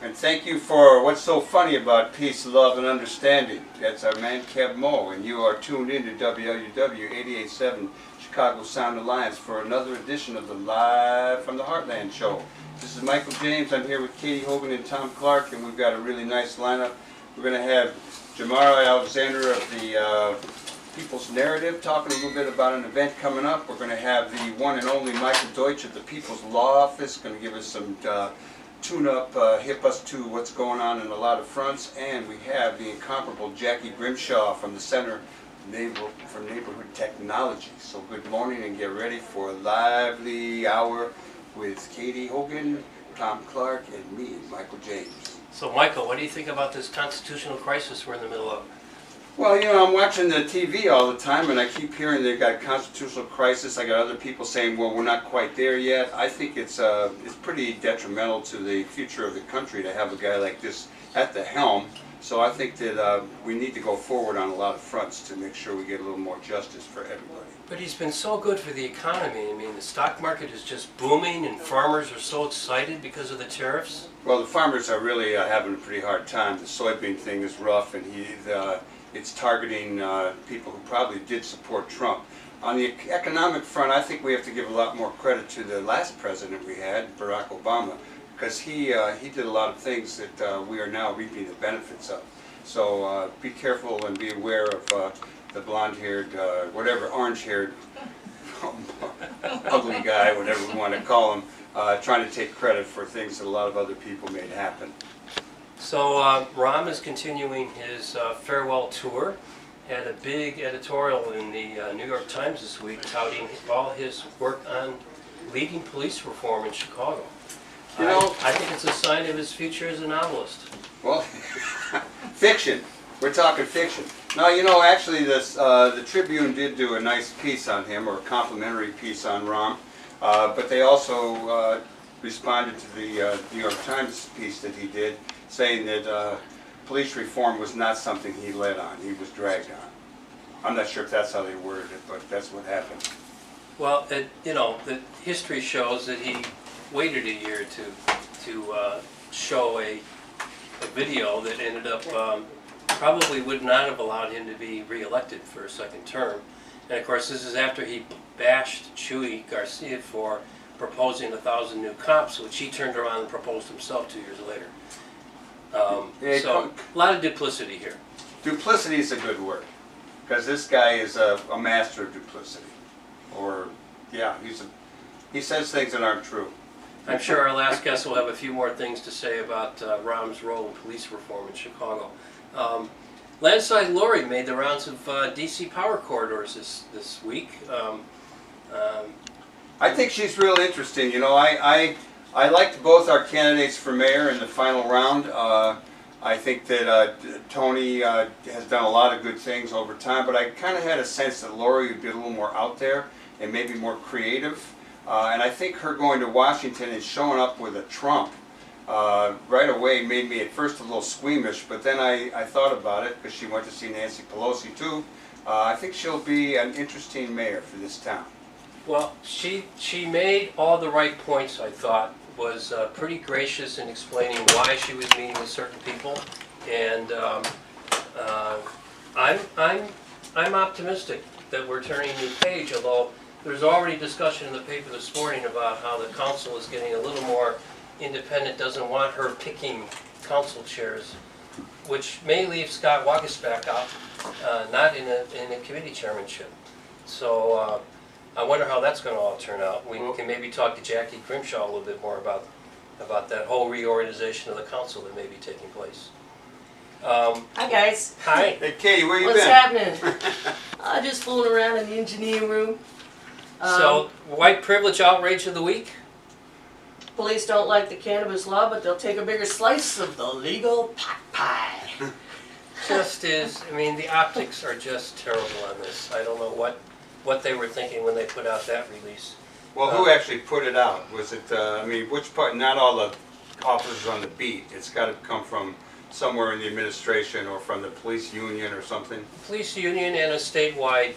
And thank you for what's so funny about peace, love, and understanding. That's our man Kev Moe, and you are tuned in to WLUW 88.7 Chicago Sound Alliance for another edition of the Live from the Heartland show. This is Michael James. I'm here with Katie Hogan and Tom Clark, and we've got a really nice lineup. We're going to have Jamara Alexander of the People's Narrative talking a little bit about an event coming up. We're going to have the one and only Michael Deutsch of the People's Law Office going to give us some tune-up, hip us to what's going on in a lot of fronts, and we have the incomparable Jackie Grimshaw from the Center for Neighborhood Technology. So good morning, and get ready for a lively hour with Katie Hogan, Tom Clark, and me, Michael James. So Michael, what do you think about this constitutional crisis we're in the middle of? Well, you know, I'm watching the TV all the time, and I keep hearing they've got a constitutional crisis. I got other people saying, well, we're not quite there yet. I think it's pretty detrimental to the future of the country to have a guy like this at the helm. So I think that we need to go forward on a lot of fronts to make sure we get a little more justice for everybody. But he's been so good for the economy. I mean, the stock market is just booming, and farmers are so excited because of the tariffs. Well, the farmers are really having a pretty hard time. The soybean thing is rough, and it's targeting people who probably did support Trump. On the economic front, I think we have to give a lot more credit to the last president we had, Barack Obama, because he did a lot of things that we are now reaping the benefits of. So be careful and be aware of the blonde-haired, whatever, orange-haired, ugly guy, whatever we want to call him, trying to take credit for things that a lot of other people made happen. So Rahm is continuing his farewell tour. Had a big editorial in the New York Times this week touting all his work on leading police reform in Chicago. I think it's a sign of his future as a novelist. Well, fiction. We're talking fiction. Now, you know, actually, the Tribune did do a nice piece on him, or a complimentary piece on Rahm, but they also responded to the New York Times piece that he did, saying that police reform was not something he led on, he was dragged on. I'm not sure if that's how they worded it, but that's what happened. Well, you know, the history shows that he waited a year to show a video that ended up probably would not have allowed him to be reelected for a second term. And of course, this is after he bashed Chuy Garcia for proposing 1,000 new cops, which he turned around and proposed himself 2 years later. So a lot of duplicity here. Duplicity is a good word, because this guy is a master of duplicity. Or, yeah, he says things that aren't true. I'm sure our last guest will have a few more things to say about Rahm's role in police reform in Chicago. Landslide Lori made the rounds of D.C. power corridors this week. I think she's real interesting. You know, I liked both our candidates for mayor in the final round. I think that Tony has done a lot of good things over time, but I kind of had a sense that Lori would be a little more out there and maybe more creative. And I think her going to Washington and showing up with a Trump right away made me at first a little squeamish, but then I thought about it because she went to see Nancy Pelosi too. I think she'll be an interesting mayor for this town. Well, she made all the right points, I thought. Was pretty gracious in explaining why she was meeting with certain people, and I'm optimistic that we're turning a new page. Although there's already discussion in the paper this morning about how the council is getting a little more independent, doesn't want her picking council chairs, which may leave Scott Waguespack out, not in a committee chairmanship. So. I wonder how that's going to all turn out. We can maybe talk to Jackie Grimshaw a little bit more about that whole reorganization of the council that may be taking place. Hi guys. Hi. Hey Katie, where you What's been? happening? I just fooling around in the engineering room. So, white privilege outrage of the week? Police don't like the cannabis law, but they'll take a bigger slice of the legal pot pie. Just is, I mean, the optics are just terrible on this. I don't know what they were thinking when they put out that release. Well, who actually put it out? Was it, I mean, which part? Not all the officers on the beat. It's got to come from somewhere in the administration or from the police union or something. Police union and a statewide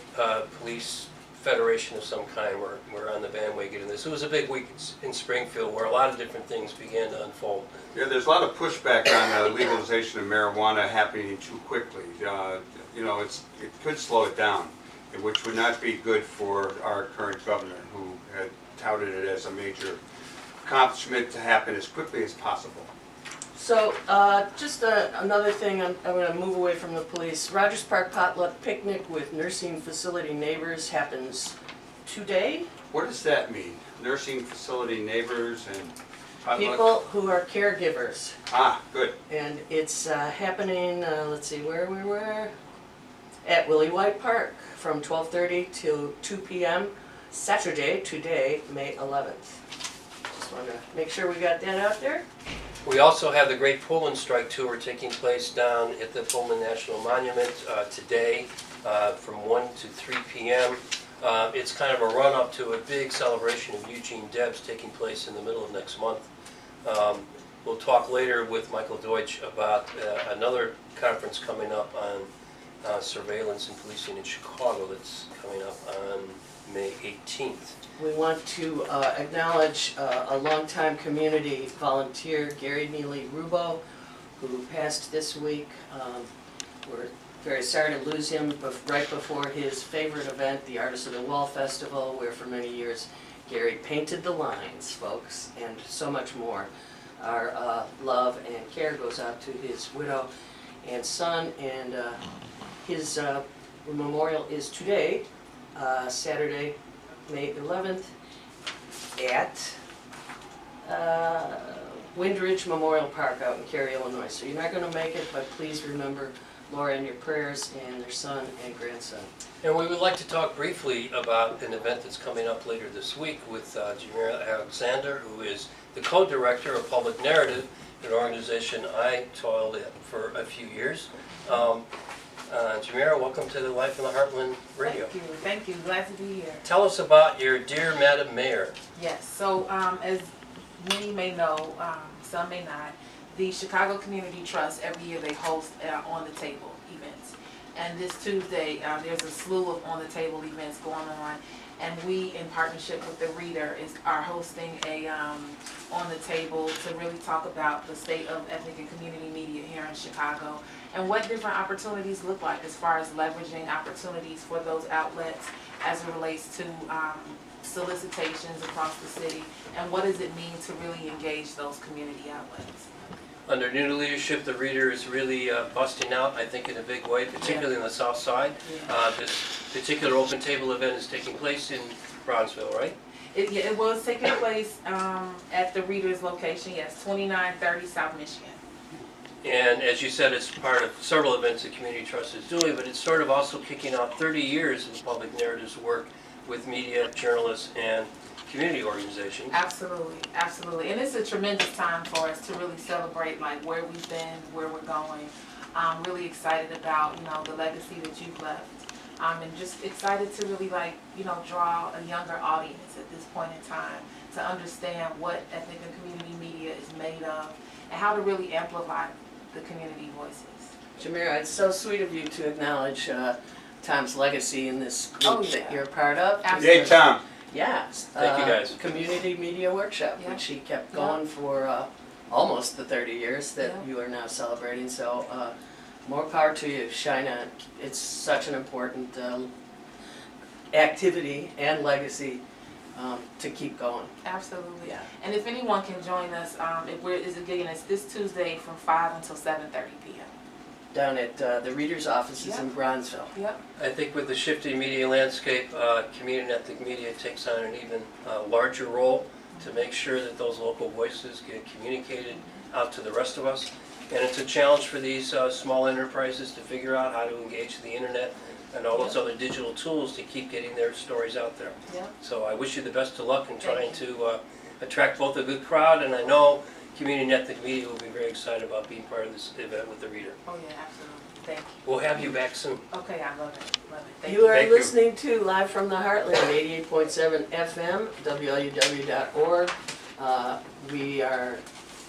police federation of some kind. We're on the bandwagon in this. It was a big week in Springfield where a lot of different things began to unfold. Yeah, there's a lot of pushback on legalization of marijuana happening too quickly. You know, it could slow it down, which would not be good for our current governor, who had touted it as a major accomplishment to happen as quickly as possible. So, just another thing, I'm going to move away from the police. Rogers Park Potluck Picnic with nursing facility neighbors happens today. What does that mean? Nursing facility neighbors and potluck? People who are caregivers. Ah, good. And it's happening, let's see where we were, at Willie White Park from 12:30 till 2 p.m. Saturday, today, May 11th. Just wanted to make sure we got that out there. We also have the Great Pullman Strike Tour taking place down at the Pullman National Monument today from 1 to 3 p.m. It's kind of a run-up to a big celebration of Eugene Debs taking place in the middle of next month. We'll talk later with Michael Deutsch about another conference coming up on surveillance and policing in Chicago that's coming up on May 18th. We want to acknowledge a longtime community volunteer, Gary Neely Rubo, who passed this week. We're very sorry to lose him right before his favorite event, the Artists of the Wall Festival, where for many years Gary painted the lines, folks, and so much more. Our love and care goes out to his widow and son, and his memorial is today, Saturday, May 11th, at Windridge Memorial Park out in Cary, Illinois. So you're not going to make it, but please remember Laura in your prayers and their son and grandson. And we would like to talk briefly about an event that's coming up later this week with Jamira Alexander, who is the co-director of Public Narrative, an organization I toiled at for a few years. Jamira, welcome to the Life in the Heartland Radio. Thank you, glad to be here. Tell us about your Dear Madam Mayor. Yes, so as many may know, some may not, the Chicago Community Trust, every year they host On the Table events. And this Tuesday, there's a slew of On the Table events going on. And we, in partnership with the Reader, are hosting a On the Table to really talk about the state of ethnic and community media here in Chicago and what different opportunities look like as far as leveraging opportunities for those outlets as it relates to solicitations across the city, and what does it mean to really engage those community outlets. Under new leadership, the Reader is really busting out, I think, in a big way, particularly in the South Side. Yeah. This particular open table event is taking place in Bronzeville, right? It was taking place at the Reader's location, yes, 2930 South Michigan. And as you said, it's part of several events the Community Trust is doing, but it's sort of also kicking off 30 years of Public Narrative's work with media, journalists, and community organizations. Absolutely, absolutely. And it's a tremendous time for us to really celebrate like where we've been, where we're going. I'm really excited about, the legacy that you've left. And just excited to really draw a younger audience at this point in time to understand what ethnic and community media is made of and how to really amplify the community voices. Jamira, it's so sweet of you to acknowledge Tom's legacy in this group that you're a part of. Hey, Tom. Yeah. Thank you, guys. Community Media Workshop, which he kept going for almost the 30 years that you are now celebrating. So more power to you, Shina. It's such an important activity and legacy to keep going. Absolutely. Yeah. And if anyone can join us, it's this Tuesday from 5 until 7:30 p.m. Down at the Reader's offices in Bronzeville. Yep. I think with the shifting media landscape, community and ethnic media takes on an even larger role to make sure that those local voices get communicated out to the rest of us. And it's a challenge for these small enterprises to figure out how to engage the internet and all those other digital tools to keep getting their stories out there. Yep. So I wish you the best of luck in trying to attract both a good crowd, and I know community and ethnic media will be very excited about being part of this event with the Reader. Oh yeah, absolutely. Thank you. We'll have you back soon. Okay, I love it. Love it. Thank You are Thank you. listening to Live from the Heartland, 88.7 FM, WLUW.org. We are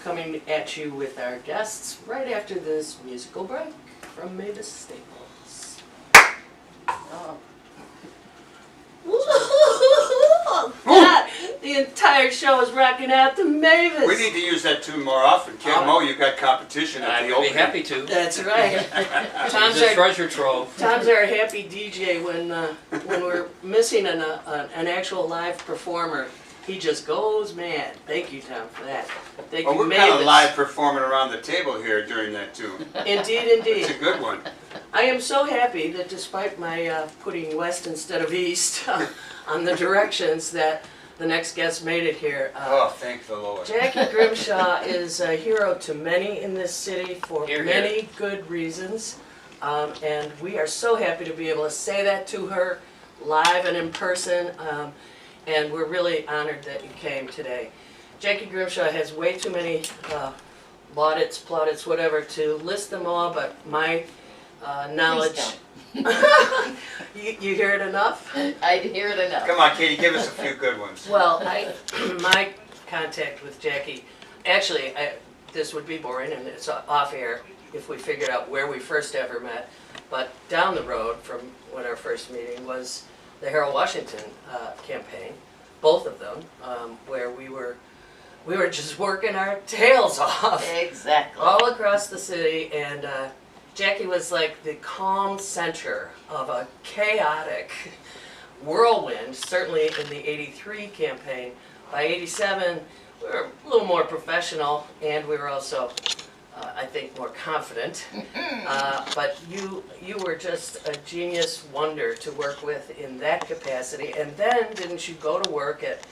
coming at you with our guests right after this musical break from Mavis Staples. Oh. The entire show is rocking out to Mavis. We need to use that tune more often. Kev Mo, you got competition at I the would be opening. happy to. That's right. Tom's He's a our, treasure trove. Tom's our happy DJ when we're missing an actual live performer. He just goes mad. Thank you, Tom, for that. Thank Well, you, we're Mavis. kind of live performing around the table here during that tune. Indeed, It's indeed. a good one. I am so happy that despite my putting west instead of east on the directions, that the next guest made it here. Oh, thank the Lord. Jackie Grimshaw is a hero to many in this city for Hear, many good reasons. And we are so happy to be able to say that to her live and in person. And we're really honored that you came today. Jackie Grimshaw has way too many laudits, plaudits, whatever, to list them all, but my knowledge... you hear it enough? I hear it enough. Come on, Katie, give us a few good ones. Well, my contact with Jackie, actually, this would be boring and it's off air if we figured out where we first ever met, but down the road from when our first meeting was the Harold Washington campaign, both of them, where we were just working our tails off Exactly. all across the city, and Jackie was like the calm center of a chaotic whirlwind, certainly in the '83 campaign. By '87, we were a little more professional, and we were also, I think, more confident. But you were just a genius wonder to work with in that capacity. And then, didn't you go to work at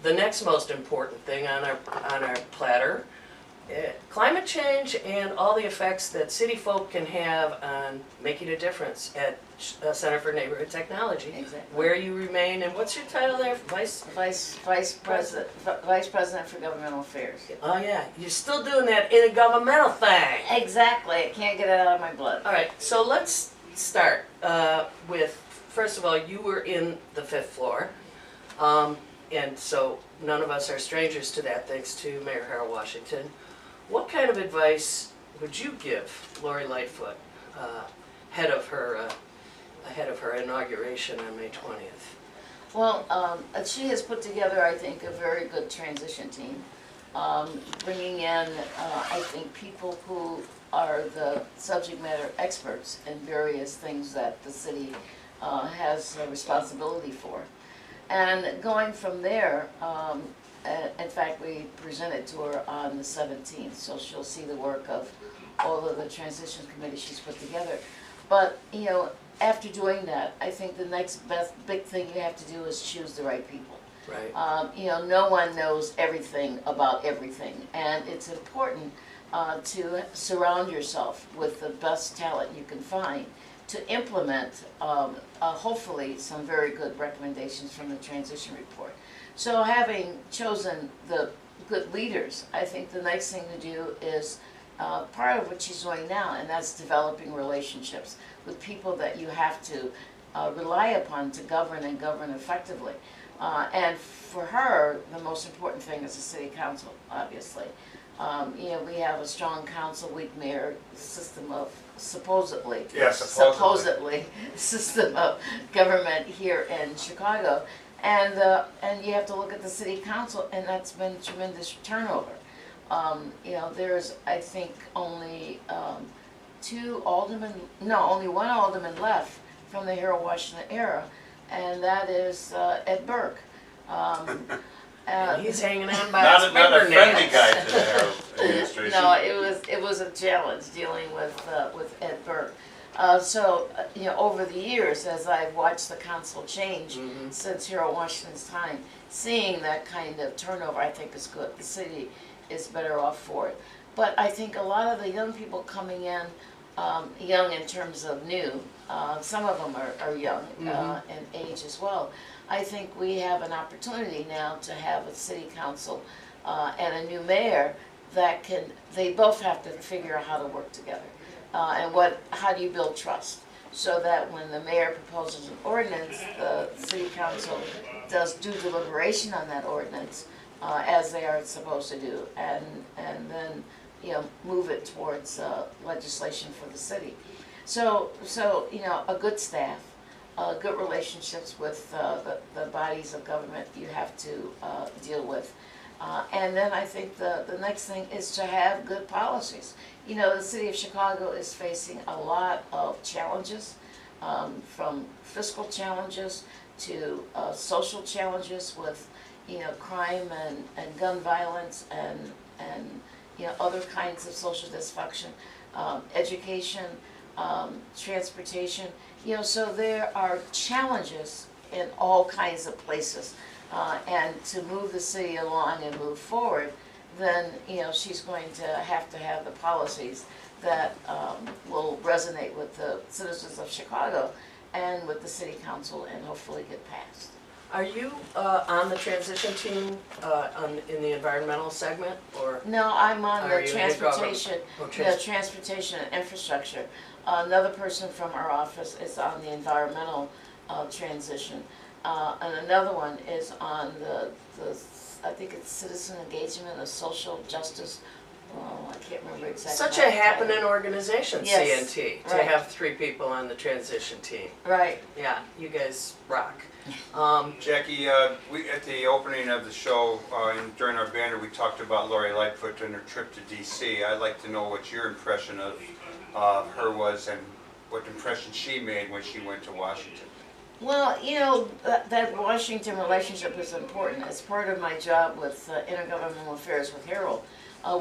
the next most important thing on our platter? Climate change and all the effects that city folk can have on making a difference at Center for Neighborhood Technology, Exactly. where you remain, and what's your title there? Vice Vice President for Governmental Affairs. Oh yeah, you're still doing that intergovernmental thing. Exactly. I can't get it out of my blood. All right, so let's start with, first of all, you were in the 5th floor, and so none of us are strangers to that, thanks to Mayor Harold Washington. What kind of advice would you give Lori Lightfoot ahead of her inauguration on May 20th? Well, she has put together, I think, a very good transition team, bringing in, I think, people who are the subject matter experts in various things that the city has a responsibility for. And going from there, in fact, we presented to her on the 17th, so she'll see the work of all of the transition committees she's put together. But, you know, after doing that, I think the next big thing you have to do is choose the right people. Right. You know, no one knows everything about everything, and it's important to surround yourself with the best talent you can find to implement, hopefully, some very good recommendations from the transition report. So having chosen the good leaders, I think the next thing to do is part of what she's doing now, and that's developing relationships with people that you have to rely upon to govern and govern effectively. And for her, the most important thing is the city council, obviously. You know, we have a strong council, weak mayor system of supposedly system of government here in Chicago. And you have to look at the city council, and that's been tremendous turnover. You know, there's, I think, only only one alderman left from the Harold Washington era, and that is Ed Burke. He's hanging on by Not his a fingernails. friendly guy to the Harold administration. No, it was a challenge dealing with Ed Burke. You know, over the years, as I've watched the council change since Harold Washington's time, seeing that kind of turnover, I think is good. The city is better off for it. But I think a lot of the young people coming in, young in terms of new, some of them are young in age as well. I think we have an opportunity now to have a city council and a new mayor that they both have to figure out how to work together. And how do you build trust? So that when the mayor proposes an ordinance, the city council does due deliberation on that ordinance, as they are supposed to do, and then, you know, move it towards legislation for the city. So you know, a good staff, good relationships with the bodies of government you have to deal with. And then I think the next thing is to have good policies. You know, the city of Chicago is facing a lot of challenges, from fiscal challenges to social challenges with, you know, crime and gun violence and you know, other kinds of social dysfunction, education, transportation. You know, so there are challenges in all kinds of places. And to move the city along and move forward, then, you know, she's going to have the policies that will resonate with the citizens of Chicago and with the city council and hopefully get passed. Are you on the transition team in the environmental segment, or? No, I'm on Are the you in transportation, government? the transportation and infrastructure. Another person from our office is on the environmental transition. And another one is on the I think it's citizen engagement, the social justice. Oh, I can't remember exactly. Such how a to title happening it. organization, Yes, CNT, to right. have 3 people on the transition team. Right. Yeah, you guys rock. Jackie, we at the opening of the show and during our banner, we talked about Lori Lightfoot and her trip to D.C. I'd like to know what your impression of her was and what impression she made when she went to Washington. Well, you know, that Washington relationship is important. As part of my job with Intergovernmental Affairs with Harold,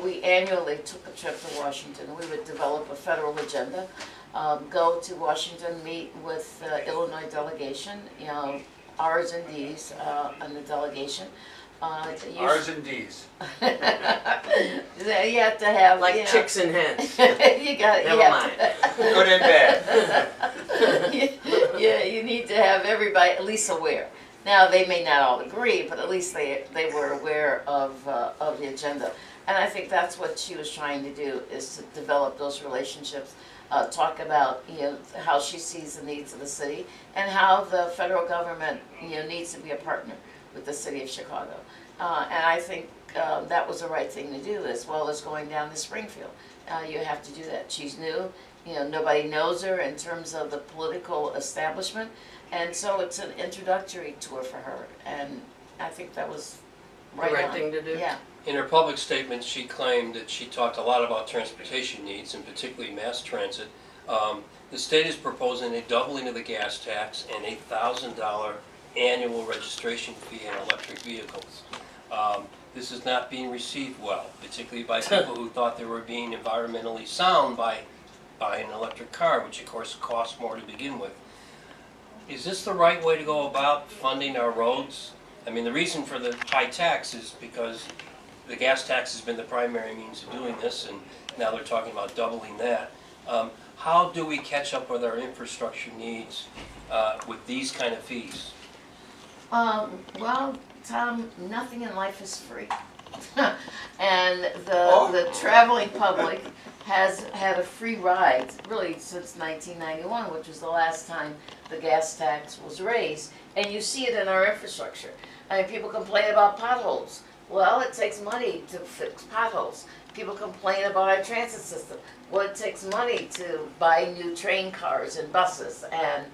we annually took a trip to Washington. We would develop a federal agenda, go to Washington, meet with the Illinois delegation, you know, R's and D's on the delegation. R's and D's. You have to have, Like you know, chicks and hens. you got, Never you mind. Good and bad. Yeah, you need to have everybody at least aware. Now, they may not all agree, but at least they were aware of the agenda. And I think that's what she was trying to do, is to develop those relationships, talk about, you know, how she sees the needs of the city and how the federal government, you know, needs to be a partner with the city of Chicago. And I think that was the right thing to do, as well as going down to Springfield. You have to do that. She's new, you know, nobody knows her in terms of the political establishment, and so it's an introductory tour for her, and I think that was right The right on. thing to do? Yeah. In her public statement, she claimed that she talked a lot about transportation needs, and particularly mass transit. The state is proposing a doubling of the gas tax and a $1,000 annual registration fee on electric vehicles. This is not being received well, particularly by people who thought they were being environmentally sound by buying an electric car, which of course costs more to begin with. Is this the right way to go about funding our roads? I mean, the reason for the high tax is because the gas tax has been the primary means of doing this, and now they're talking about doubling that. How do we catch up with our infrastructure needs with these kind of fees? Well, Tom, nothing in life is free. And the traveling public has had a free ride really since 1991, which was the last time the gas tax was raised. And you see it in our infrastructure. I mean, people complain about potholes. Well, it takes money to fix potholes. People complain about our transit system. Well, it takes money to buy new train cars and buses and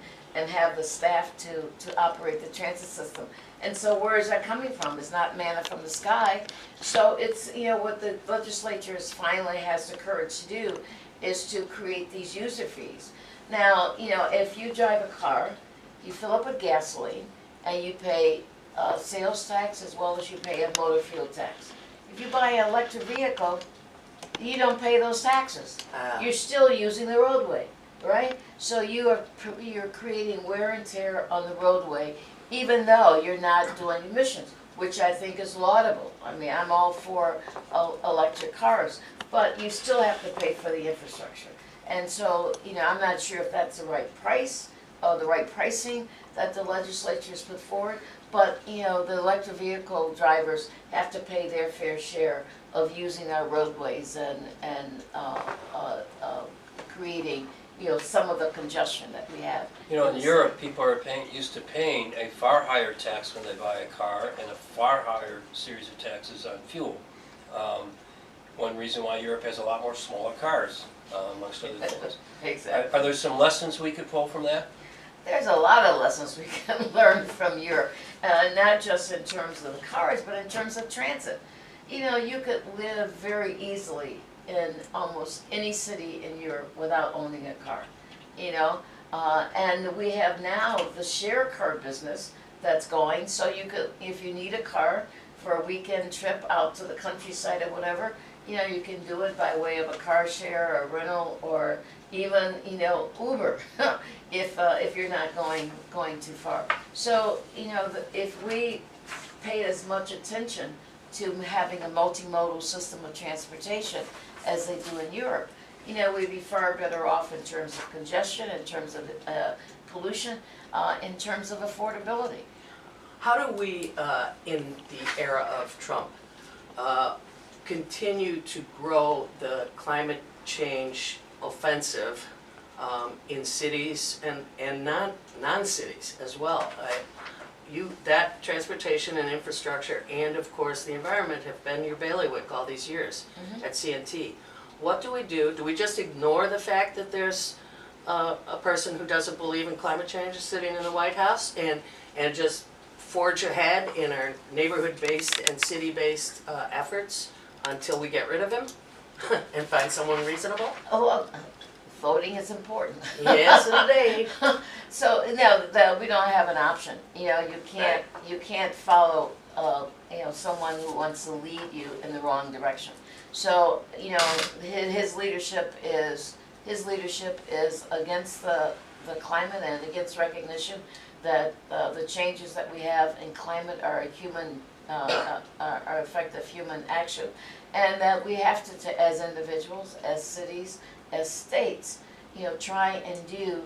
have the staff to operate the transit system. And so where is that coming from? It's not manna from the sky. So it's, you know, what the legislature finally has the courage to do is to create these user fees. Now, you know, if you drive a car, you fill up with gasoline, and you pay sales tax as well as you pay a motor fuel tax. If you buy an electric vehicle, you don't pay those taxes. You're still using the roadway, right? So you're creating wear and tear on the roadway, even though you're not doing emissions, which I think is laudable. I mean, I'm all for electric cars, but you still have to pay for the infrastructure. And so, you know, I'm not sure if that's the right price or the right pricing that the legislature's put forward, but, you know, the electric vehicle drivers have to pay their fair share of using our roadways and creating, you know, some of the congestion that we have. You know, in Europe, people are used to paying a far higher tax when they buy a car and a far higher series of taxes on fuel. One reason why Europe has a lot more smaller cars, amongst other things. Exactly. Are there some lessons we could pull from that? there's a lot of lessons we can learn from Europe, not just in terms of the cars, but in terms of transit. You know, you could live very easily in almost any city in Europe without owning a car, you know? And we have now the share car business that's going, so you could, if you need a car for a weekend trip out to the countryside or whatever, you know, you can do it by way of a car share or rental or even, you know, Uber, if you're not going too far. So, you know, if we paid as much attention to having a multimodal system of transportation as they do in Europe, you know, we'd be far better off in terms of congestion, in terms of pollution, in terms of affordability. How do we, in the era of Trump, continue to grow the climate change offensive in cities and non-cities as well? That transportation and infrastructure and of course the environment have been your bailiwick all these years at CNT. What do? Do we just ignore the fact that there's a person who doesn't believe in climate change sitting in the White House and just forge ahead in our neighborhood-based and city-based efforts until we get rid of him and find someone reasonable? Oh, well, voting is important. Yes, indeed. So no, we don't have an option. You know, you can't follow you know, someone who wants to lead you in the wrong direction. So you know, his leadership is against the climate and against recognition that the changes that we have in climate are a human are effective human action, and that we have to as individuals, as cities, as states, you know, try and do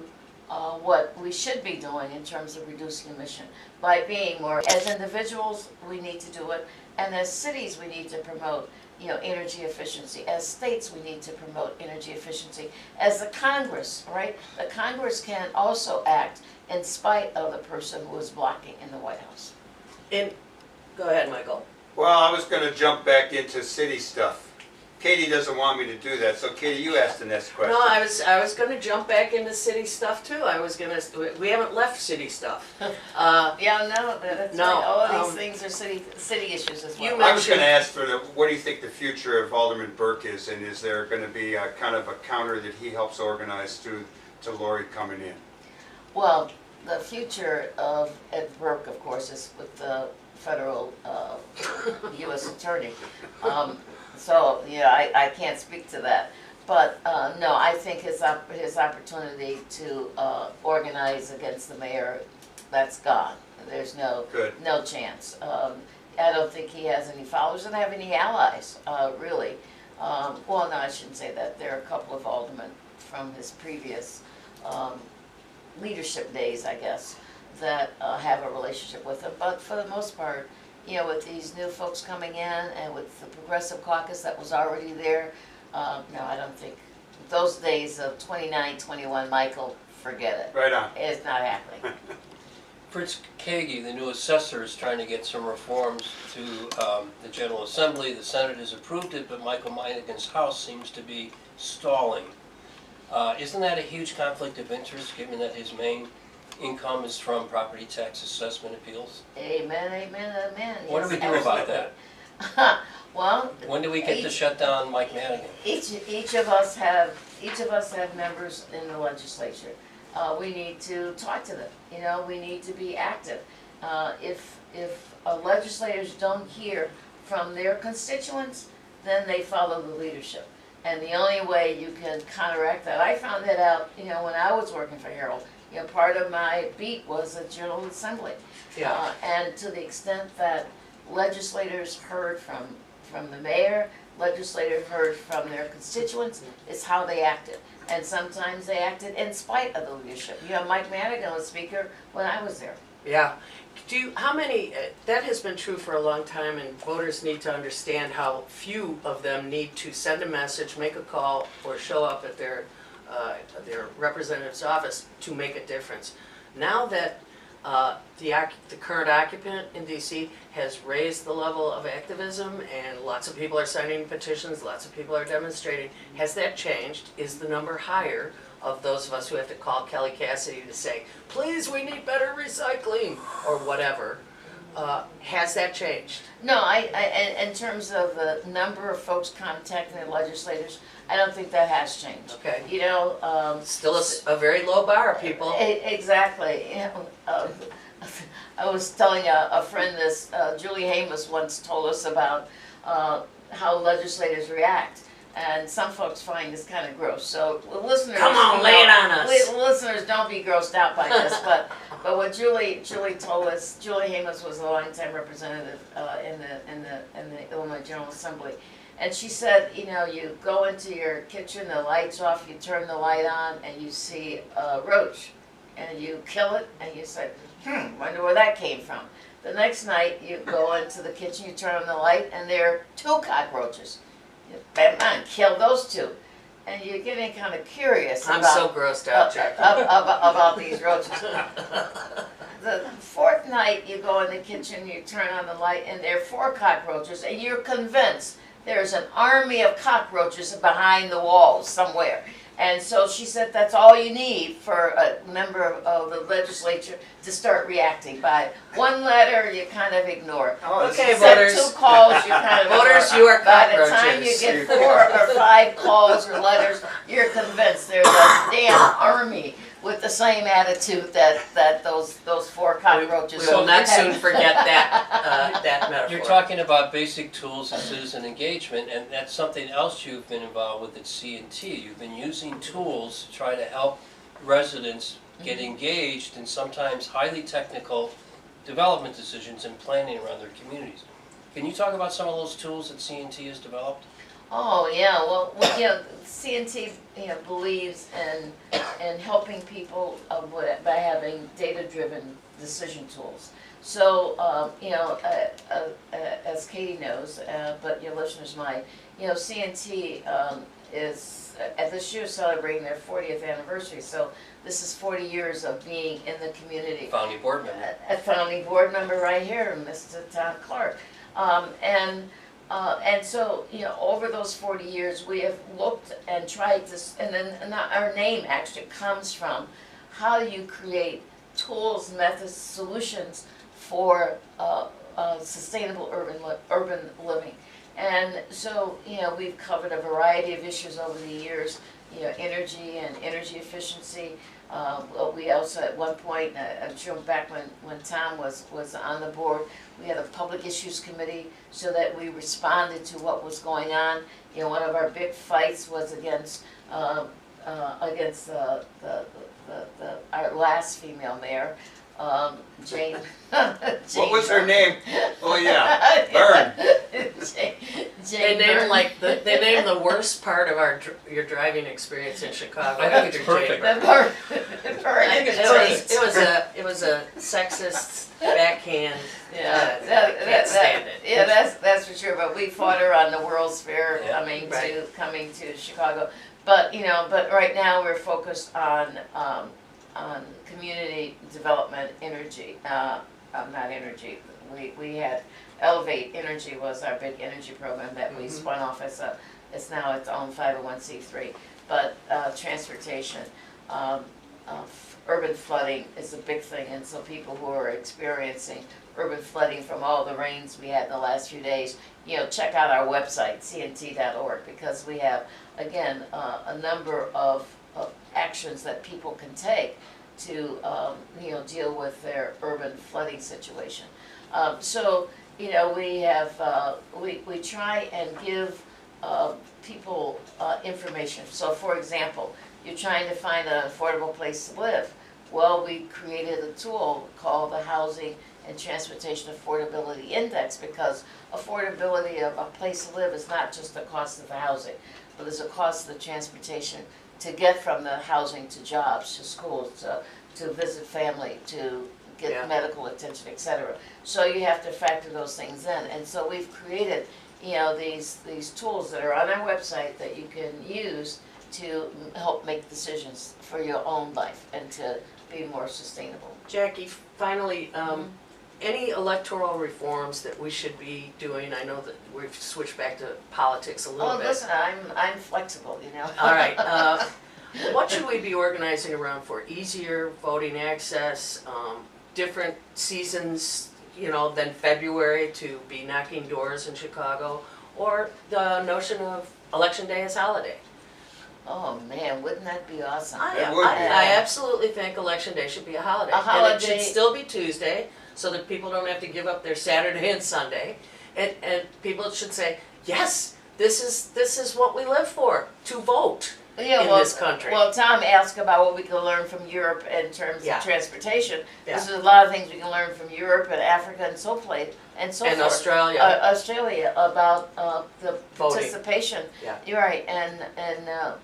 what we should be doing in terms of reducing emission by being more. As individuals, we need to do it, and as cities, we need to promote, you know, energy efficiency. As states, we need to promote energy efficiency. As the Congress, right? The Congress can also act in spite of the person who is blocking in the White House. Go ahead, Michael. Well, I was going to jump back into city stuff. Katie doesn't want me to do that, so Katie, you asked the next question. No, I was going to jump back into city stuff too. We haven't left city stuff. Yeah, no, that's No, right. All of these things are city issues as well. I was going to ask for what do you think the future of Alderman Burke is, and is there going to be a kind of a counter that he helps organize to Lori coming in? Well, the future of Ed Burke, of course, is with the federal U.S. attorney. So, yeah, I can't speak to that. But, no, I think his opportunity to organize against the mayor, that's gone. There's no chance. I don't think he has any followers and have any allies, really. Well, no, I shouldn't say that. There are a couple of aldermen from his previous leadership days, I guess, that have a relationship with him. But for the most part, you know, with these new folks coming in and with the Progressive Caucus that was already there, no, I don't think those days of 29, 21, Michael, forget it. Right on. It's not happening. Fritz Kagi, the new assessor, is trying to get some reforms to the General Assembly. The Senate has approved it, but Michael Meinegan's House seems to be stalling. Isn't that a huge conflict of interest, given that his main income is from property tax assessment appeals? Amen, amen, amen. What do we do about that? Well, when do we get to shut down Mike Madigan? Each of us have members in the legislature. We need to talk to them. You know, we need to be active. If legislators don't hear from their constituents, then they follow the leadership. And the only way you can counteract that, I found that out, you know, when I was working for Harold. You know, part of my beat was the General Assembly. Yeah. And to the extent that legislators heard from the mayor, legislators heard from their constituents, is how they acted. And sometimes they acted in spite of the leadership. You know, Mike Madigan was speaker when I was there. Yeah. How many, that has been true for a long time, and voters need to understand how few of them need to send a message, make a call, or show up at their representative's office to make a difference. Now that the current occupant in DC has raised the level of activism and lots of people are signing petitions, lots of people are demonstrating, has that changed? Is the number higher? of those of us who have to call Kelly Cassidy to say, please, we need better recycling, or whatever. Has that changed? No, in terms of the number of folks contacting the legislators, I don't think that has changed. Okay. You know, Still a very low bar, people. Exactly. You know, I was telling a friend this, Julie Hamus once told us about how legislators react. And some folks find this kind of gross. So listeners, Come on, lay it on us. Listeners, don't be grossed out by this. But what Julie told us, Julie Hamus was a longtime representative in the Illinois General Assembly, and she said, you know, you go into your kitchen, the light's off, you turn the light on, and you see a roach, and you kill it, and you say, wonder where that came from. The next night, you go into the kitchen, you turn on the light, and there are 2 cockroaches. Man, kill those 2. And you're getting kind of curious I'm about, so grossed out, Jackie. about these roaches. The 4th night, you go in the kitchen, you turn on the light, and there are 4 cockroaches, and you're convinced there's an army of cockroaches behind the walls somewhere. And so she said that's all you need for a member of the legislature to start reacting. By 1 letter, you kind of ignore it. Okay, Said voters. 2 calls, you kind of Voters, ignore you are it. By the time you cockroaches. get 4 or 5 calls or letters, you're convinced there's a damn army with the same attitude that those 4 cockroaches. We will not have. soon forget that metaphor. You're talking about basic tools of citizen engagement, and that's something else you've been involved with at C&T. You've been using tools to try to help residents get engaged in sometimes highly technical development decisions and planning around their communities. Can you talk about some of those tools that C&T has developed? Oh yeah, well you know, C&T believes in helping people by having data-driven decision tools. So as Katie knows, but your listeners might, C&T is at this year celebrating their 40th anniversary. So this is 40 years of being in the community. Founding board member. A founding board member right here, Mr. Tom Clark, and so, over those 40 years, we have looked and tried to, and then our name actually comes from how do you create tools, methods, solutions for sustainable urban living. And so, we've covered a variety of issues over the years, energy and energy efficiency. We also, at one point, I'm sure back when Tom was on the board, we had a public issues committee so that we responded to what was going on. One of our big fights was against our last female mayor, Jane. What was her name? Oh yeah, Byrne. Jane They named the worst part of your driving experience in Chicago. I think it's perfect. It was a sexist backhand. Can't stand it. Yeah, that's for sure. But we fought her on the World's Fair coming to Chicago. But but right now we're focused on community development, energy. Not energy. We had Elevate Energy was our big energy program that we spun off as it's now its own 501c3. But transportation, urban flooding is a big thing, and so people who are experiencing urban flooding from all the rains we had in the last few days, check out our website, cnt.org, because we have, again, a number of actions that people can take to, deal with their urban flooding situation. So, we have, we try and give people information. So, for example, you're trying to find an affordable place to live. Well, we created a tool called the Housing and Transportation Affordability Index, because affordability of a place to live is not just the cost of the housing, but there's a cost of the transportation to get from the housing to jobs, to schools, to visit family, to get medical attention, etc. So you have to factor those things in. And so we've created, these tools that are on our website that you can use to help make decisions for your own life and to be more sustainable. Jackie, finally, any electoral reforms that we should be doing? I know that we've switched back to politics a little bit. Listen, I'm flexible, All right. What should we be organizing around for? Easier voting access, different seasons, you know, than February to be knocking doors in Chicago, or the notion of Election Day as holiday? Oh, man, wouldn't that be awesome? It would be. I absolutely think Election Day should be a holiday. A holiday. And it should still be Tuesday, so that people don't have to give up their Saturday and Sunday. And people should say, yes, this is what we live for, to vote Yeah, in well, this country. Well, Tom asked about what we can learn from Europe in terms Yeah. of transportation. Yeah. There's a lot of things we can learn from Europe and Africa and so forth. And Australia. Australia about the Voting. participation. Yeah. You're right, and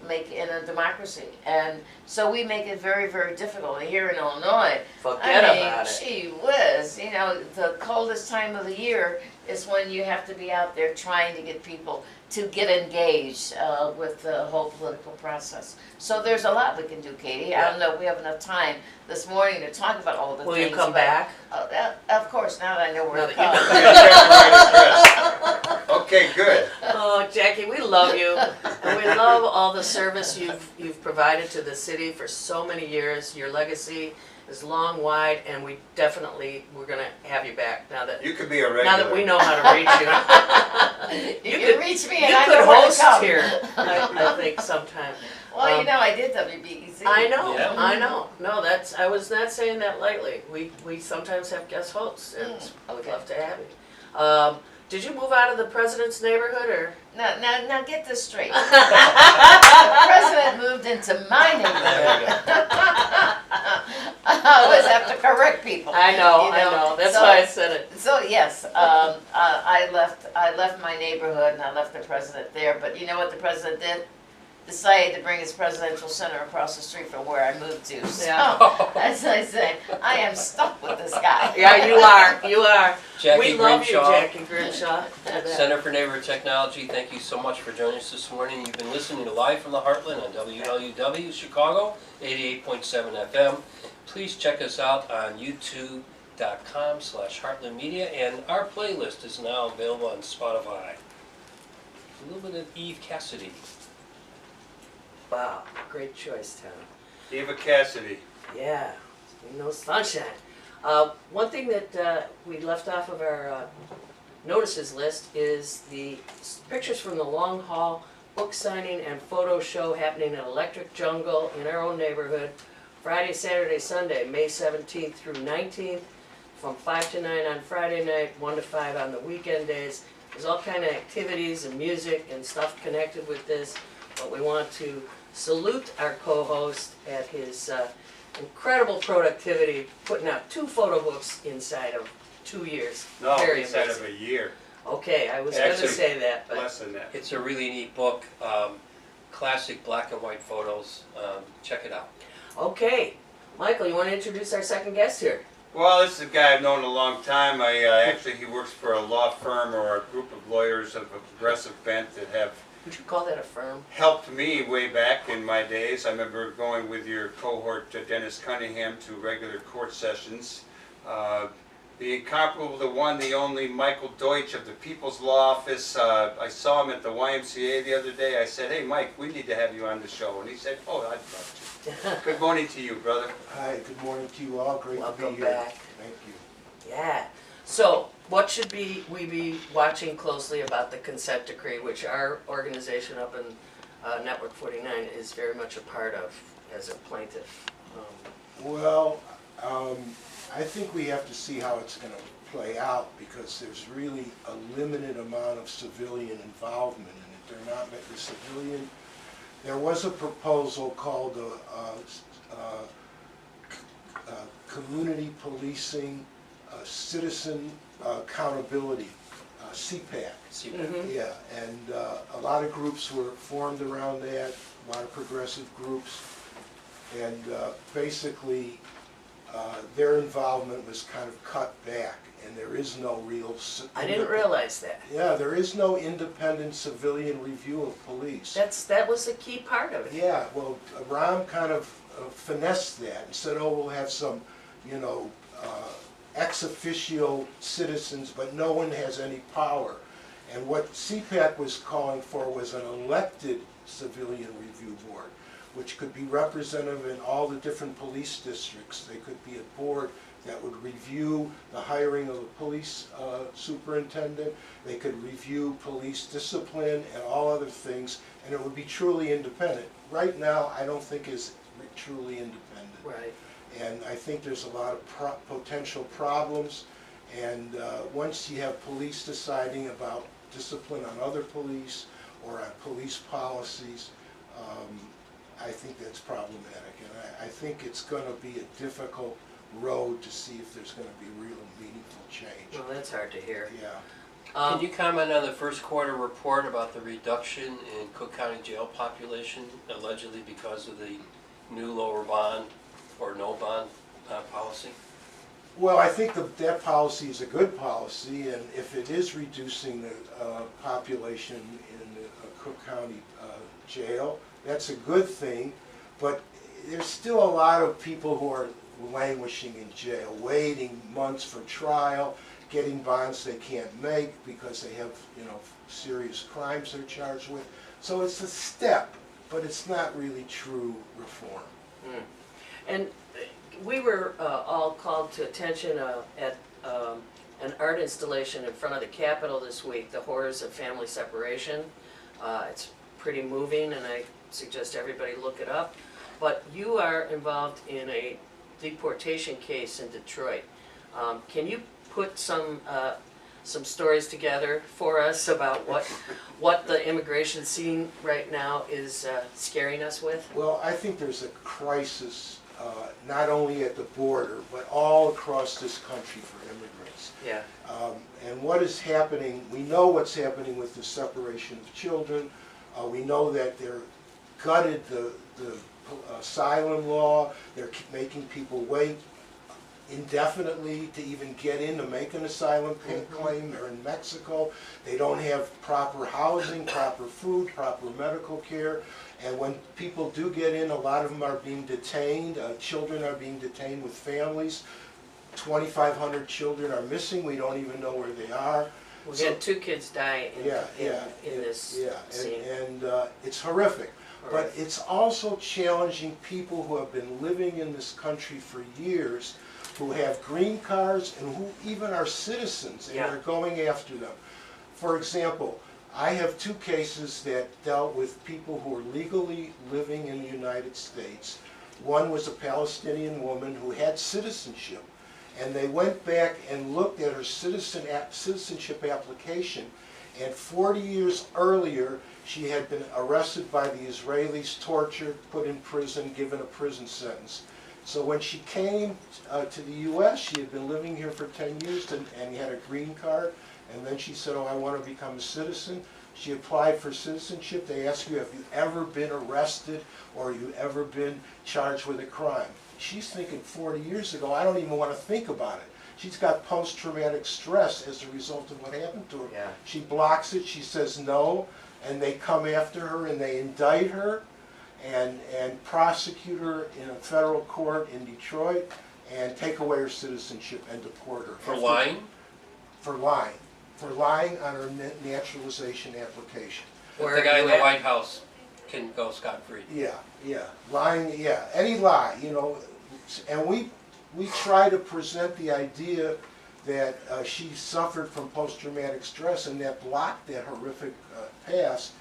make in a democracy, and so we make it very, very difficult. And here in Illinois, Forget I mean, about it. gee whiz, you know, the coldest time of the year is when you have to be out there trying to get people to get engaged with the whole political process. So there's a lot we can do, Katie. I don't know if we have enough time this morning to talk about all the Will things. you come but, back? Of course, now that I know where Now to that you come. know. Right address. Okay, good. Oh, Jackie, we love you, and we love all the service you've provided to the city for so many years. Your legacy is long, wide, and we're gonna have you back now that You could be a regular. now that we know how to reach you. You could- can reach me You and I could know where to host come. here, I think, sometime. Well, you know, I did WBEZ. I know, Yeah. I know. No, I was not saying that lightly. We sometimes have guest hosts, and I would okay. love to have you. Did you move out of the president's neighborhood, or? Now get this straight. The president moved into my neighborhood. I always have to correct people. I know, You I know. That's so- why I said it. So yes, I left my neighborhood and I left the president there. But you know what the president did? Decided to bring his presidential center across the street from where I moved to. So Yeah. as I say, I am stuck with this guy. Yeah, you are. You are. Jackie We love Grimshaw, you, Jackie Grimshaw. Center for Neighborhood Technology, thank you so much for joining us this morning. You've been listening to Live from the Heartland on WLUW Chicago, 88.7 FM. Please check us out on youtube.com/Heartland Media, and our playlist is now available on Spotify. A little bit of Eve Cassidy. Wow, great choice, Tom. Eva Cassidy. Yeah, no sunshine. One thing that we left off of our notices list is the pictures from the Long Haul book signing and photo show happening at Electric Jungle in our own neighborhood, Friday, Saturday, Sunday, May 17th through 19th, from 5 to 9 on Friday night, 1 to 5 on the weekend days. There's all kind of activities and music and stuff connected with this, but we want to salute our co-host at his incredible productivity, putting out 2 photo books inside of 2 years. No, Very inside amazing. of a year. Okay, I was going to Actually, say that, but Less than that. It's a really neat book, classic black and white photos. Check it out. okay. Michael, you want to introduce our second guest here? Well, this is a guy I've known a long time. Actually, he works for a law firm or a group of lawyers of a progressive bent that have Would you call that a firm? helped me way back in my days. I remember going with your cohort, Dennis Cunningham, to regular court sessions. The incomparable, the one, the only Michael Deutsch of the People's Law Office. I saw him at the YMCA the other day. I said, "Hey, Mike, we need to have you on the show." And he said, "Oh, I'd love to." Good morning to you, brother. Hi, good morning to you all. Great to Welcome be here. back. Thank you. Yeah. So, what should we be watching closely about the consent decree, which our organization up in Network 49 is very much a part of as a plaintiff? Well, I think we have to see how it's going to play out because there's really a limited amount of civilian involvement in it. They're not the civilian. There was a proposal called Community Policing Citizen Accountability, CPAC. See, Yeah, and a lot of groups were formed around that, a lot of progressive groups, and basically their involvement was kind of cut back, and there is no real... I didn't realize that. Yeah, there is no independent civilian review of police. That was a key part of it. Yeah, well, Rahm kind of finessed that and said, oh, we'll have some, you know, ex officio citizens, but no one has any power. And what CPAC was calling for was an elected civilian review board. which could be representative in all the different police districts. They could be a board that would review the hiring of a police superintendent. They could review police discipline and all other things, and it would be truly independent. Right now, I don't think it's truly independent. Right. And I think there's a lot of potential problems, and once you have police deciding about discipline on other police or on police policies, I think that's problematic. And I think it's going to be a difficult road to see if there's going to be real and meaningful change. Well, that's hard to hear. Yeah. Can you comment on the first quarter report about the reduction in Cook County jail population, allegedly because of the new lower bond or no bond policy? Well, I think that policy is a good policy, and if it is reducing the population in the Cook County jail, that's a good thing, but there's still a lot of people who are languishing in jail, waiting months for trial, getting bonds they can't make because they have, serious crimes they're charged with. So it's a step, but it's not really true reform. Mm. And we were all called to attention at an art installation in front of the Capitol this week, The Horrors of Family Separation. It's pretty moving, and I suggest everybody look it up. But you are involved in a deportation case in Detroit. Can you put some stories together for us about what the immigration scene right now is scaring us with? Well, I think there's a crisis not only at the border, but all across this country for immigrants. Yeah. And what is happening, we know what's happening with the separation of children. We know that they're gutted the asylum law. They're making people wait indefinitely to even get in to make an asylum claim. They're in Mexico. They don't have proper housing, proper food, proper medical care. And when people do get in, a lot of them are being detained. Children are being detained with families. 2,500 children are missing. We don't even know where they are. We had 2 kids die in this scene. And it's horrific. But it's also challenging people who have been living in this country for years, who have green cards and who even are citizens, and are going after them. For example, I have 2 cases that dealt with people who were legally living in the United States. One was a Palestinian woman who had citizenship, and they went back and looked at her citizenship application, and 40 years earlier she had been arrested by the Israelis, tortured, put in prison, given a prison sentence. So when she came to the U.S., she had been living here for 10 years and had a green card, and then she said, oh, I want to become a citizen. She applied for citizenship. They asked you, have you ever been arrested or have you ever been charged with a crime? She's thinking 40 years ago, I don't even want to think about it. She's got post-traumatic stress as a result of what happened to her. Yeah. She blocks it, she says no, and they come after her and they indict her and prosecute her in a federal court in Detroit and take away her citizenship and deport her. For lying? For lying. For lying on her naturalization application. The guy in the White House can go scot-free. Yeah, lying, any lie, and we try to present the idea that she suffered from post-traumatic stress and that blocked that horrific past,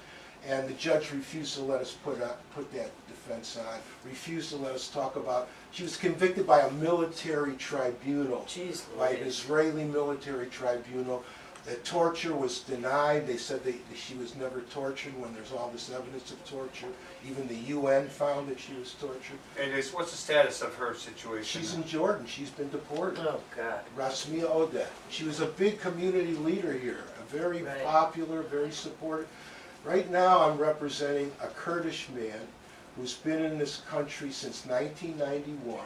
and the judge refused to let us put that defense on, refused to let us talk about, she was convicted by a military tribunal, by an Israeli military tribunal. The torture was denied. They said she was never tortured when there's all this evidence of torture. Even the UN found that she was tortured. And what's the status of her situation? She's in Jordan. She's been deported. Oh, God. Rasmia Odeh. She was a big community leader here, a very popular, very supportive. Right now I'm representing a Kurdish man who's been in this country since 1991.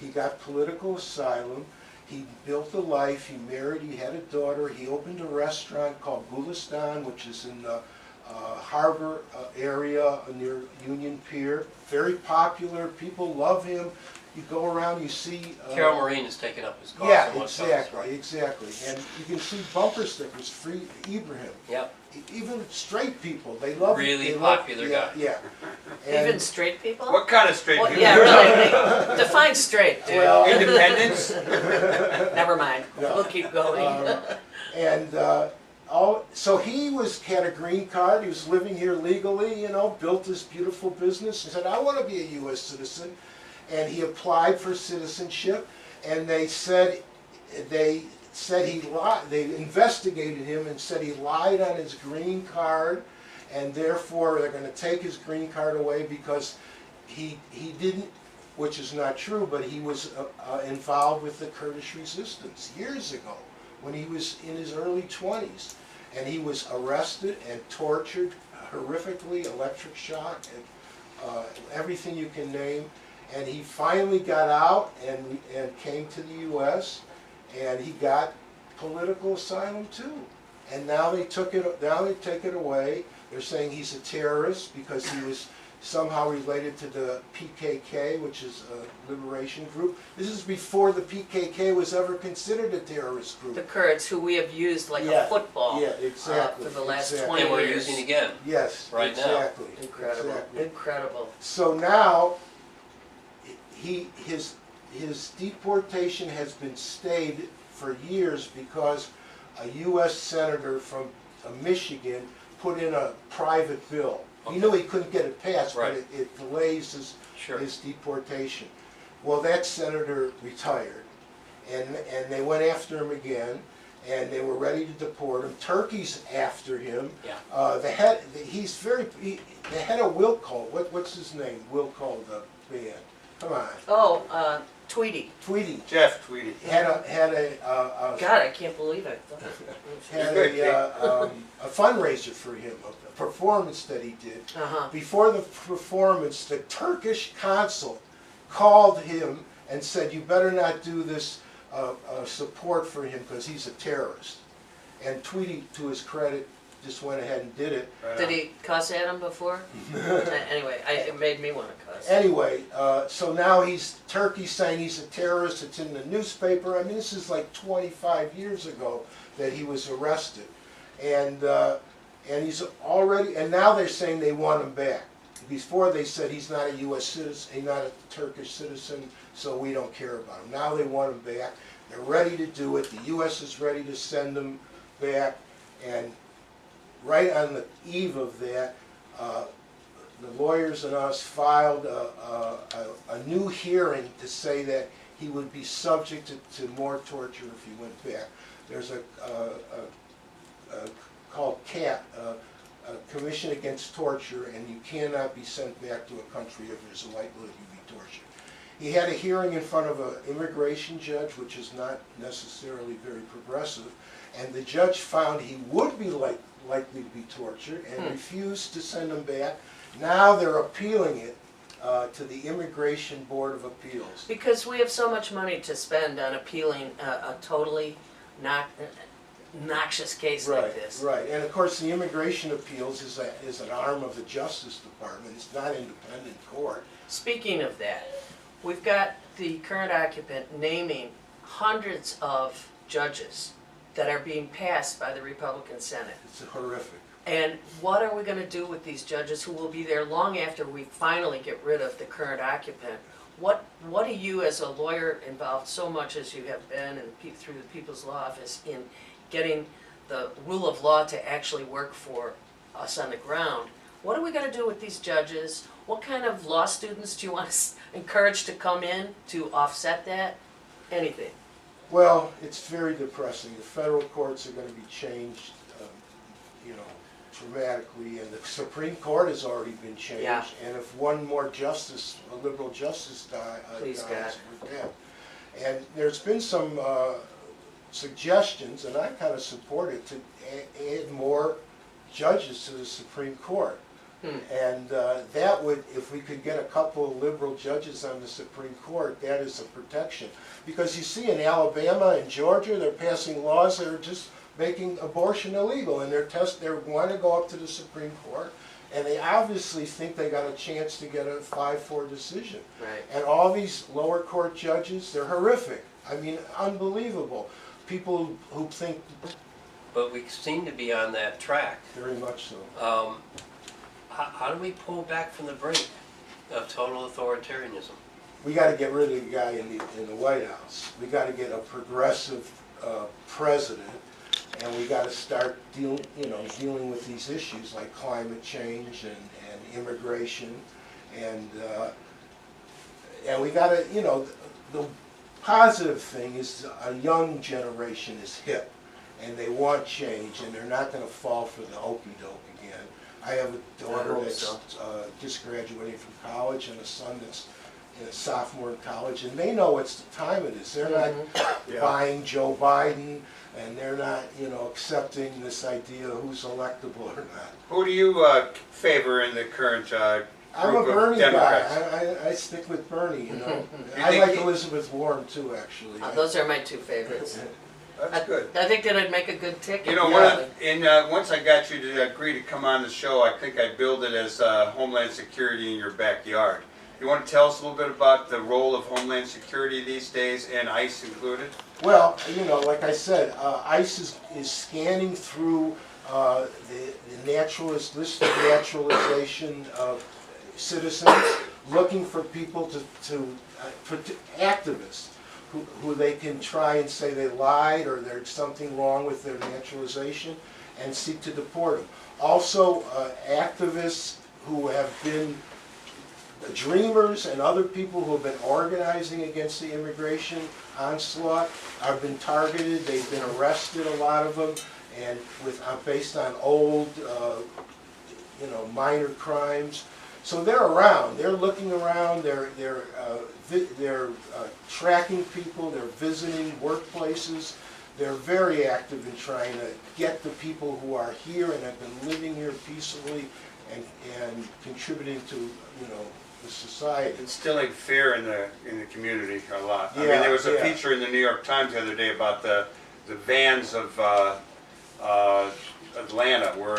He got political asylum. He built a life, he married, he had a daughter, he opened a restaurant called Gulistan, which is in the harbor area near Union Pier. Very popular, people love him. you go around, you see. Carol Marine has taken up his cause. Yeah, in one exactly, right? exactly. And you can see bumper stickers, free Ibrahim. Yep. Even straight people, they love Really they love- popular yeah, guy. Yeah. Even And, straight people? What kind of straight Well, people? yeah, really. Define straight, dude. Well- Independence? Never mind. No. We'll keep going. So he had a green card, he was living here legally, you know, built this beautiful business, and said, I want to be a U.S. citizen. And he applied for citizenship, and they said he lied. They investigated him and said he lied on his green card, and therefore they're going to take his green card away because he didn't, which is not true, but he was involved with the Kurdish resistance years ago when he was in his early 20s. And he was arrested and tortured horrifically, electric shock, and everything you can name. And he finally got out and came to the U.S. and he got political asylum too. And now they take it away. They're saying he's a terrorist because he was somehow related to the PKK, which is a liberation group. This is before the PKK was ever considered a terrorist group. The Kurds, who we have used like Yeah, a football yeah, exactly, for the last exactly. 20 And we're years. using again. Yes, Right now. exactly. Incredible, Exactly. incredible. So now, his deportation has been stayed for years because a U.S. senator from Michigan put in a private bill. He knew he couldn't get it passed, Right. but it delays Sure. his deportation. Well, that senator retired, and they went after him again, and they were ready to deport him. Turkey's after him. Yeah. The head of Will Call. What's his name? Will Call, the band. Come on, Oh, Tweety. Tweety Jeff Tweedy. had a God, I can't believe it. a fundraiser for him, a performance that he did. Uh-huh. Before the performance, the Turkish consul called him and said, "You better not do this support for him because he's a terrorist." And Tweety, to his credit, just went ahead and did it. Right Did on. he cuss at him before? Anyway, it made me want to cuss. Anyway, so now Turkey's saying he's a terrorist. It's in the newspaper. I mean, this is like 25 years ago that he was arrested, and he's already. And now they're saying they want him back. Before they said he's not a U.S. citizen, he's not a Turkish citizen, so we don't care about him. Now they want him back. They're ready to do it. The U.S. is ready to send him back, and right on the eve of that, the lawyers and us filed a new hearing to say that he would be subject to more torture if he went back. There's called CAT, a Commission Against Torture, and you cannot be sent back to a country if there's a likelihood you'll be tortured. He had a hearing in front of an immigration judge, which is not necessarily very progressive, and the judge found he would be likely to be tortured and refused to send him back. Now they're appealing it to the Immigration Board of Appeals. Because we have so much money to spend on appealing a totally noxious case like this. Right, and of course the Immigration Appeals is an arm of the Justice Department. It's not an independent court. Speaking of that, we've got the current occupant naming hundreds of judges that are being passed by the Republican Senate. It's horrific. And what are we going to do with these judges who will be there long after we finally get rid of the current occupant? What do you, as a lawyer involved so much as you have been and through the People's Law Office, in getting the rule of law to actually work for us on the ground, what are we going to do with these judges? What kind of law students do you want to encourage to come in to offset that? Anything. Well, it's very depressing. The federal courts are going to be changed, dramatically, and the Supreme Court has already been changed. Yeah. And if one more justice, a liberal justice, Please, dies, God. we're dead. And there's been some suggestions, and I kind of support it, to add more judges to the Supreme Court. And that would, if we could get a couple of liberal judges on the Supreme Court, that is a protection. Because you see in Alabama and Georgia, they're passing laws that are just making abortion illegal, and they want to go up to the Supreme Court And they obviously think they got a chance to get a 5-4 decision. Right. And all these lower court judges, they're horrific. I mean, unbelievable. People who think But we seem to be on that track. very much so. How do we pull back from the brink of total authoritarianism? We got to get rid of the guy in the White House. We got to get a progressive president, and we got to start dealing with these issues like climate change and immigration, and we got to, the positive thing is a young generation is hip, and they want change, and they're not going to fall for the okey-doke again. I have a daughter hope that's so. just graduating from college, and a son that's a sophomore in college, and they know what's the time it is. They're not buying Joe Biden, and they're not, accepting this idea of who's electable or not. Who do you favor in the current I'm a group of Bernie Democrats? guy. I stick with Bernie, You I think like he- Elizabeth Warren too, actually. Those are my two favorites. That's good. I think that I'd make a good ticket. You know, yeah. once I got you to agree to come on the show, I think I billed it as Homeland Security in your backyard. You want to tell us a little bit about the role of Homeland Security these days, and ICE included? Well, like I said, ICE is scanning through the list of naturalization of citizens, looking for people for activists who they can try and say they lied or there's something wrong with their naturalization and seek to deport them. Also, activists who have been dreamers and other people who have been organizing against the immigration onslaught have been targeted. They've been arrested, a lot of them, and based on old, minor crimes. So they're around. They're looking around. They're tracking people. They're visiting workplaces. They're very active in trying to get the people who are here and have been living here peacefully and contributing to the society. Instilling fear in the community a lot. I mean, Yeah, there was a yeah. feature in the New York Times the other day about the vans of Atlanta, where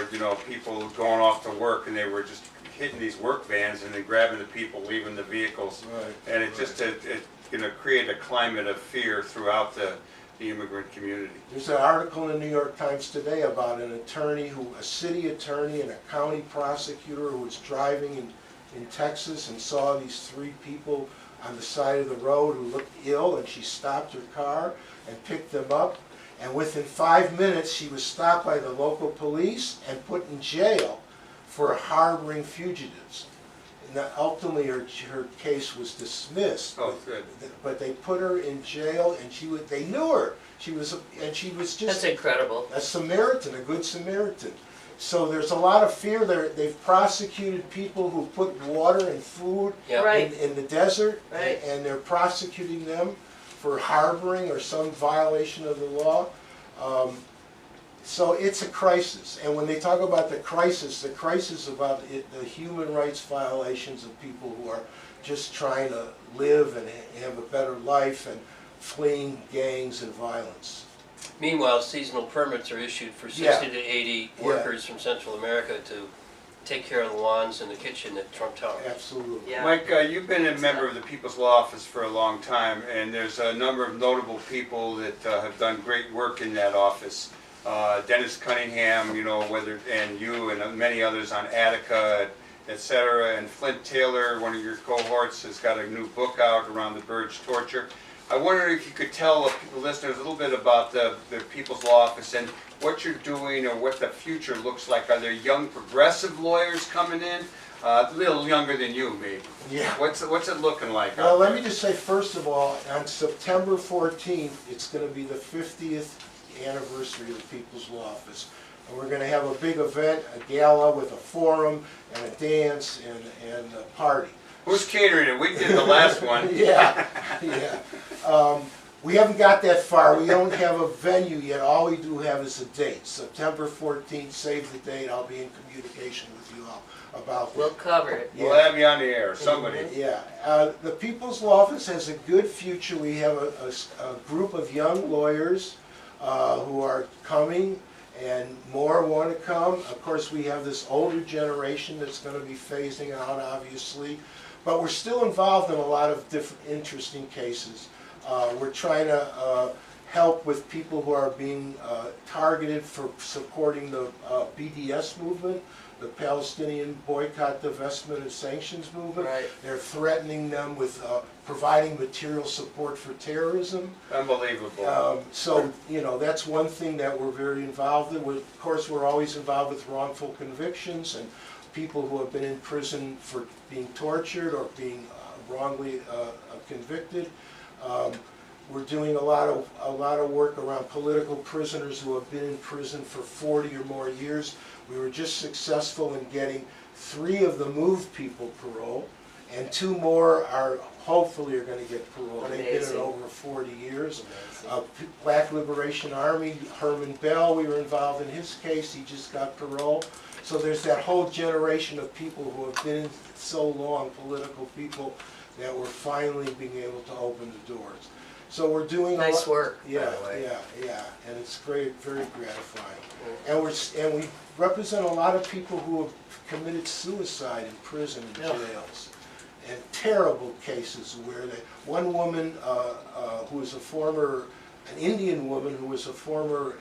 people going off to work and they were just hitting these work vans and then grabbing the people, leaving the vehicles, Right, and it just create a climate of fear throughout the immigrant community. There's an article in the New York Times today about an attorney, a city attorney and a county prosecutor who was driving in Texas and saw these 3 people on the side of the road who looked ill, and she stopped her car and picked them up, and within 5 minutes she was stopped by the local police and put in jail for harboring fugitives. And ultimately her case was dismissed. Oh, good. But they put her in jail, and they knew her. She was That's just incredible. a Samaritan, a good Samaritan. So there's a lot of fear there. They've prosecuted people who put water and food Yeah. Right. in the desert, Right. and they're prosecuting them for harboring or some violation of the law. So it's a crisis. And when they talk about the crisis about the human rights violations of people who are just trying to live and have a better life and fleeing gangs and violence. Meanwhile, seasonal permits are issued for 60 to 80 workers from Central America to take care of the lawns and the kitchen at Trump Tower. Absolutely. Yeah. Mike, you've been a member of the People's Law Office for a long time, and there's a number of notable people that have done great work in that office. Dennis Cunningham, and you and many others on Attica, etc. And Flint Taylor, one of your cohorts, has got a new book out around the Burge torture. I wonder if you could tell the listeners a little bit about the People's Law Office and what you're doing or what the future looks like. Are there young progressive lawyers coming in? A little younger than you, maybe. Yeah. What's it looking like? Well, out let there? me just say, first of all, on September 14th, it's going to be the 50th anniversary of the People's Law Office. And we're going to have a big event, a gala with a forum and a dance and a party. Who's catering it? We did the last one. Yeah. We haven't got that far. We don't have a venue yet. All we do have is a date. September 14th, save the date. I'll be in communication with you all about that. We'll cover it. We'll have you on the air, somebody. Yeah. The People's Law Office has a good future. We have a group of young lawyers who are coming, and more want to come. Of course, we have this older generation that's going to be phasing out, obviously, but we're still involved in a lot of different interesting cases. We're trying to help with people who are being targeted for supporting the BDS movement, the Palestinian Boycott, Divestment, and Sanctions movement. Right. They're threatening them with providing material support for terrorism. Unbelievable. So, you know, that's one thing that we're very involved in. Of course, we're always involved with wrongful convictions and people who have been in prison for being tortured or being wrongly convicted. We're doing a lot of work around political prisoners who have been in prison for 40 or more years. We were just successful in getting 3 of the moved people parole, and 2 more are hopefully are going to get parole. They've been in over 40 years. Black Liberation Army, Herman Bell, we were involved in his case. He just got parole. So there's that whole generation of people who have been in so long, political people, that we're finally being able to open the doors. So we're doing Nice work, by yeah, the way. yeah, and it's great, very gratifying. And we represent a lot of people who have committed suicide in prison and jails, and terrible cases where one woman who was an Indian woman who was a former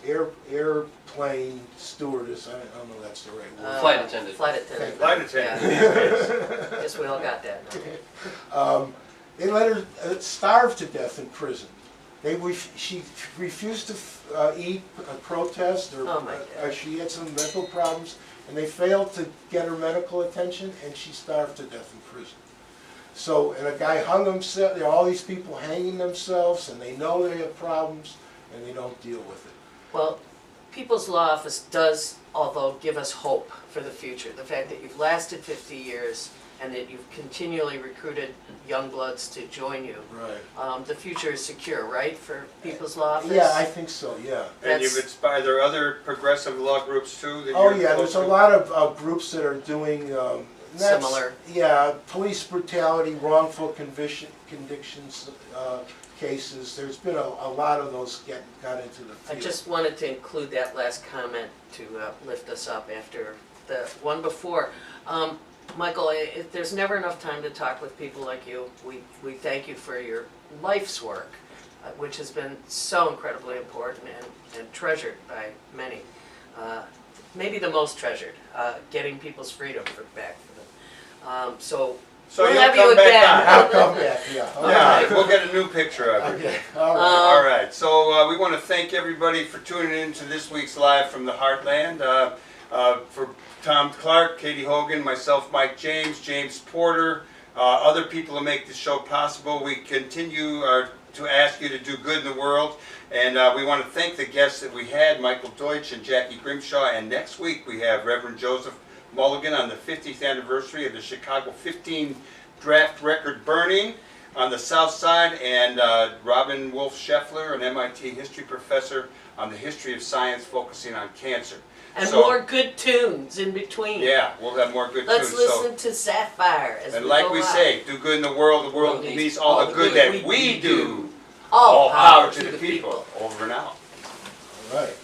airplane stewardess. I don't know if that's the right word. Flight attendant. Flight attendant. Flight attendant. Yeah. Guess we all got that. Okay. They let her starve to death in prison. She refused to eat, protest, or Oh my God. she had some mental problems, and they failed to get her medical attention, and she starved to death in prison. So, and a guy hung himself. There are all these people hanging themselves, and they know they have problems, and they don't deal with it. Well, People's Law Office does, although, give us hope for the future. The fact that you've lasted 50 years and that you've continually recruited young bloods to join you. Right. The future is secure, right, for People's Law Office? Yeah, I think so, yeah. And you've inspired, there are other progressive law groups too? That Oh you're yeah, close there's a to? lot of groups that are doing Similar. Yeah, police brutality, wrongful convictions cases. There's been a lot of those got into the I field. just wanted to include that last comment to lift us up after the one before. Michael, there's never enough time to talk with people like you. We thank you for your life's work, which has been so incredibly important and treasured by many. Maybe the most treasured, getting people's freedom back for them. So we'll you'll have come you back again. on. I'll come back, yeah. Yeah, we'll get a new picture of you. Okay, all right. All right, so we want to thank everybody for tuning in to this week's Live from the Heartland. For Tom Clark, Katie Hogan, myself, Mike James, James Porter, other people who make this show possible, we continue to ask you to do good in the world. And we want to thank the guests that we had, Michael Deutsch and Jackie Grimshaw. And next week we have Reverend Joseph Mulligan on the 50th anniversary of the Chicago 15 draft record burning on the South Side, and Robin Wolf Scheffler, an MIT history professor, on the history of science focusing on cancer. And So, more good tunes in between. yeah, we'll have more good Let's tunes. listen to Sapphire as And we like go we out. say, do good in the world needs all the good that we do. All All power to the people. Over and out. All right.